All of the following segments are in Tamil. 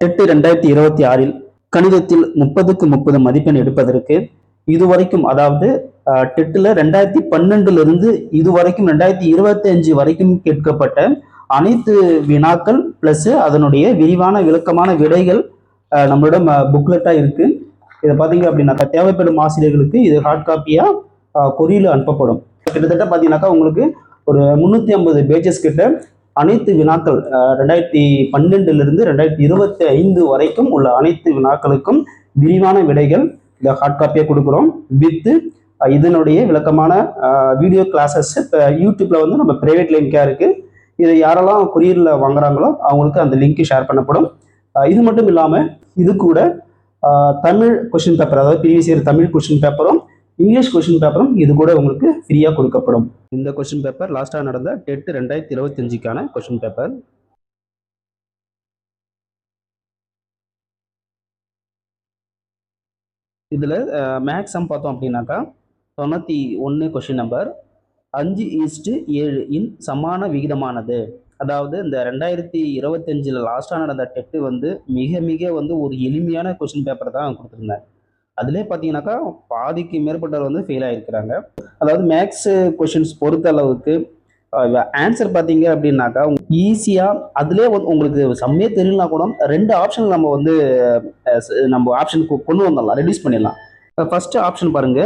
டெட் 2026 கணிதத்தில் 30க்கு 30 மதிப்பெண் எடுப்பதற்கு இதுவரைக்கும், அதாவது டெட்டில் 2012 இதுவரைக்கும் 2025 வரைக்கும் கேட்கப்பட்ட அனைத்து வினாக்கள் பிளஸ் அதனுடைய விரிவான விளக்கமான விடைகள் நம்மளோட புக்லெட்டா இருக்கு. இதை பார்த்தீங்க அப்படின்னாக்கா தேவைப்படும் ஆசிரியர்களுக்கு இது ஹார்ட் காப்பியா கொரியரில் அனுப்பப்படும். கிட்டத்தட்ட பார்த்தீங்கன்னாக்கா உங்களுக்கு ஒரு 350 பேஜஸ் கிட்ட அனைத்து வினாக்கள் 2012 2025 வரைக்கும் உள்ள அனைத்து வினாக்களுக்கும் விரிவான விடைகள் இந்த ஹார்ட் காப்பியை கொடுக்குறோம். வித்து இதனுடைய விளக்கமான வீடியோ கிளாஸஸ் இப்போ யூடியூப்ல வந்து நம்ம பிரைவேட் லிங்காக இருக்கு. இதை யாரெல்லாம் கொரியரில் வாங்குறாங்களோ அவங்களுக்கு அந்த லிங்க் ஷேர் பண்ணப்படும். இது மட்டும் இல்லாமல் இது கூட தமிழ் கொஸ்டின் பேப்பர், அதாவது ப்ரீவியஸ் இயர் தமிழ் கொஸ்டின் பேப்பரும் இங்கிலீஷ் கொஸ்டின் பேப்பரும் இது கூட உங்களுக்கு ஃப்ரீயாக கொடுக்கப்படும். இந்த கொஸ்டின் பேப்பர் லாஸ்ட்டாக நடந்த டெட் 2025க்கான கொஸ்டின் பேப்பர். இதில் மேக்ஸம் பார்த்தோம் அப்படின்னாக்கா 91 கொஸ்டின் நம்பர் 5:7 இன் சமான விகிதமானது. அதாவது இந்த 2025 லாஸ்ட்டாக நடந்த டெட்டு வந்து மிக மிக வந்து ஒரு எளிமையான கொஸ்டின் பேப்பர் தான் கொடுத்துருந்தேன். அதிலே பார்த்தீங்கன்னாக்கா பாதிக்கு மேற்பட்டவர் வந்து ஃபெயில் ஆகிருக்கிறாங்க. அதாவது மேக்ஸ் கொஷின்ஸ் பொறுத்த அளவுக்கு ஆன்சர் பார்த்தீங்க அப்படின்னாக்கா ஈஸியாக அதிலே உங்களுக்கு சம்மே தெரியலனா கூட 2 ஆப்ஷன் நம்ம ஆப்ஷன் கொண்டு வந்துடலாம், ரெடியூஸ் பண்ணிடலாம். ஃபர்ஸ்ட் ஆப்ஷன் பாருங்க,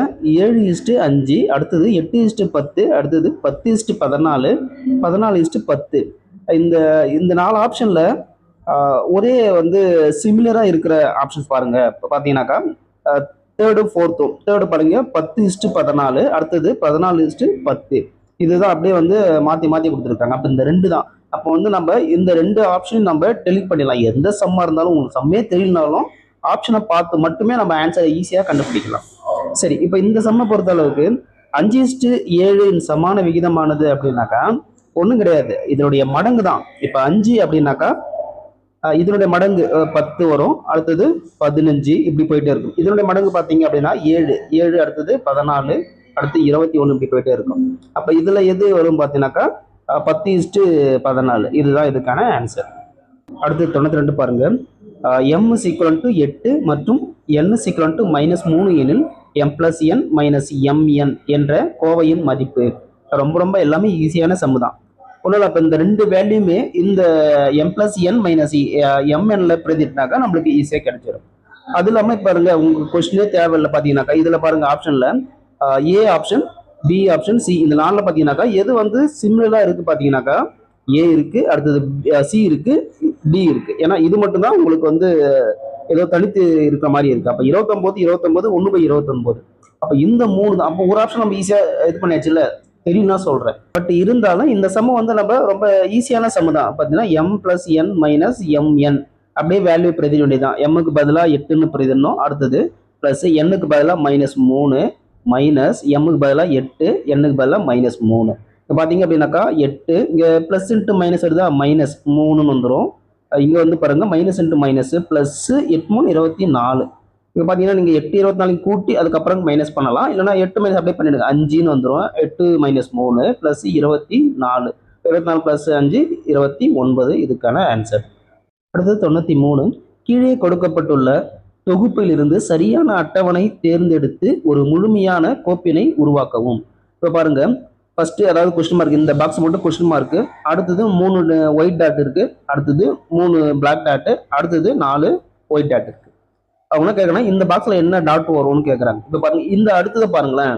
7:5, அடுத்தது 8:10, அடுத்தது 10:14, 14:10. இந்த 4 ஆப்ஷன்ல ஒரே வந்து சிமிலரா இருக்கிற ஆப்ஷன்ஸ் பாருங்க. இப்போ பார்த்தீங்கன்னாக்கா தேர்டு பாருங்க 10:14, அடுத்தது 14:10. இதுதான் அப்படியே வந்து மாற்றி மாற்றி கொடுத்துருக்காங்க. அப்போ இந்த 2 தான். அப்போ வந்து நம்ம இந்த 2 ஆப்ஷனையும் நம்ம டெலிட் பண்ணிடலாம். எந்த சம்மா இருந்தாலும் உங்களுக்கு சம்மே தெரியலனாலும் ஆப்ஷனை பார்த்து மட்டுமே நம்ம ஆன்சரை ஈஸியாக கண்டுபிடிக்கலாம். சரி, இப்போ இந்த சம்மை பொறுத்த அளவுக்கு 5:7 சமான விகிதமானது அப்படின்னாக்கா ஒன்றும் கிடையாது, இதனுடைய மடங்கு தான். இப்போ 5 அப்படின்னாக்கா இதனுடைய மடங்கு 10 வரும், அடுத்தது 15, இப்படி போயிட்டே இருக்கும். இதனுடைய மடங்கு பார்த்தீங்க அப்படின்னா 7, அடுத்தது 14, அடுத்து 21, இப்படி போயிட்டே இருக்கும். அப்போ இதுல எது வரும் பார்த்தீங்கன்னாக்கா 10:14. இதுதான் இதுக்கான ஆன்சர். அடுத்து 92 பாருங்க, m = 8 மற்றும் n = -3 எனில் m+n - mn என்ற கோவையின் மதிப்பு. ரொம்ப ரொம்ப எல்லாமே ஈஸியான சம்மு தான். ஒன்றும் அப்போ இந்த 2 வேல்யூமே இந்த m+n - mnல பிரதிட்டாக்கா நம்மளுக்கு ஈஸியாக கிடைச்சிடும். அது இல்லாமல் பாருங்க, உங்களுக்கு கொஸ்டினே தேவையில்லை. பார்த்தீங்கன்னாக்கா இதில் பாருங்க ஆப்ஷன்ல A option, B option, C, இந்த 4ல பார்த்தீங்கன்னாக்கா எது வந்து சிமிலரா இருக்கு பார்த்தீங்கன்னாக்கா ஏ இருக்கு, அடுத்தது சி இருக்கு, டி இருக்கு. ஏன்னா இது மட்டும்தான் உங்களுக்கு வந்து ஏதோ தனித்து இருக்கிற மாதிரி இருக்கு. அப்போ 29 1/29. அப்போ இந்த 3 தான். அப்போ ஒரு ஆப்ஷன் நம்ம ஈஸியாக இது பண்ணியாச்சு இல்லை, தெரியும் நான் சொல்றேன். பட் இருந்தாலும் இந்த சம்ம வந்து நம்ம ரொம்ப ஈஸியான சம்மு தான். பார்த்தீங்கன்னா m+n - mn அப்படியே வேல்யூ பிரதிட வேண்டியதான். எம்முக்கு பதிலாக 8ன்னு பிரதிடணும், அடுத்தது பிளஸ் எண்ணுக்கு பதிலாக -3, மைனஸ் எம்முக்கு பதிலாக 8, எண்ணுக்கு பதிலாக -3. இப்போ பார்த்தீங்க அப்படின்னாக்கா 8 இங்கே ப்ளஸ் இன்ட்டு மைனஸ் எடுத்தா -3ன்னு வந்துடும். இங்கே வந்து பாருங்க மைனஸ் இன்ட்டு மைனஸ் ப்ளஸ் 8 3 24. இப்போ பார்த்தீங்கன்னா நீங்கள் 8 24 கூட்டி அதுக்கப்புறம் மைனஸ் பண்ணலாம், இல்லைனா 8 மைனஸ் அப்படியே பண்ணிடுங்க, 5ன்னு வந்துடும். 8 - 3 ப்ளஸ் 24, 24 + 5 29 இதுக்கான ஆன்சர். அடுத்தது 93, கீழே கொடுக்கப்பட்டுள்ள தொகுப்பில் இருந்து சரியான அட்டவணை தேர்ந்தெடுத்து ஒரு முழுமையான கோப்பினை உருவாக்கவும். இப்போ பாருங்க, ஃபர்ஸ்ட் அதாவது கொஸ்டின் மார்க், இந்த பாக்ஸ் மட்டும் கொஸ்டின் மார்க், அடுத்தது 3 ஒயிட் டாட் இருக்கு, அடுத்தது 3 பிளாக் டாட், அடுத்தது 4 ஒயிட் டாட் இருக்கு. அவங்க கேட்கணும் இந்த பாக்ஸ்ல என்ன டாட் வரும்னு கேட்கறாங்க. இப்போ பாருங்க இந்த அடுத்தது பாருங்களேன்,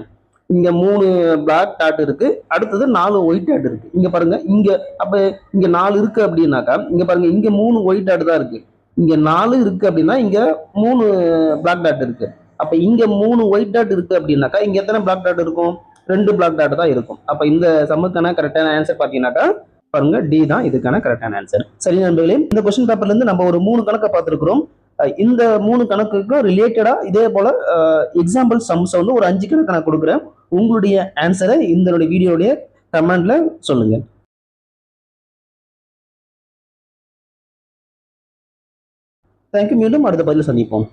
இங்க 3 பிளாக் டாட் இருக்கு, அடுத்தது 4 ஒயிட் டாட் இருக்கு. இங்க பாருங்க, இங்க அப்ப இங்க 4 இருக்கு அப்படின்னாக்கா இங்க பாருங்க இங்க 3 ஒயிட் டாட் தான் இருக்கு, இங்க 4 இருக்கு அப்படின்னா இங்க 3 பிளாக் டாட் இருக்கு. அப்ப இங்க 3 ஒயிட் டாட் இருக்கு அப்படின்னாக்கா இங்க எத்தனை பிளாக் டாட் இருக்கும்? 2 பிளாக் டாட் தான் இருக்கும். அப்ப இந்த சம்முக்கான கரெக்டான ஆன்சர் பாத்தீங்கன்னாக்கா பாருங்க டி தான் இதுக்கான கரெக்டான ஆன்சர். சரி நண்பர்களே, இந்த கொஸ்டின் பேப்பர்ல இருந்து நம்ம ஒரு 3 கணக்கை பார்த்திருக்கிறோம். இந்த 3 கணக்குக்கும் ரிலேட்டடா இதே போல எக்ஸாம்பிள் சம்ஸ் வந்து ஒரு 5 கணக்கு நான் கொடுக்குறேன். உங்களுடைய ஆன்சரை இந்த வீடியோடைய கமெண்ட்ல சொல்லுங்க. தேங்க்யூ. மீண்டும் அடுத்த பதிவில் சந்திப்போம்.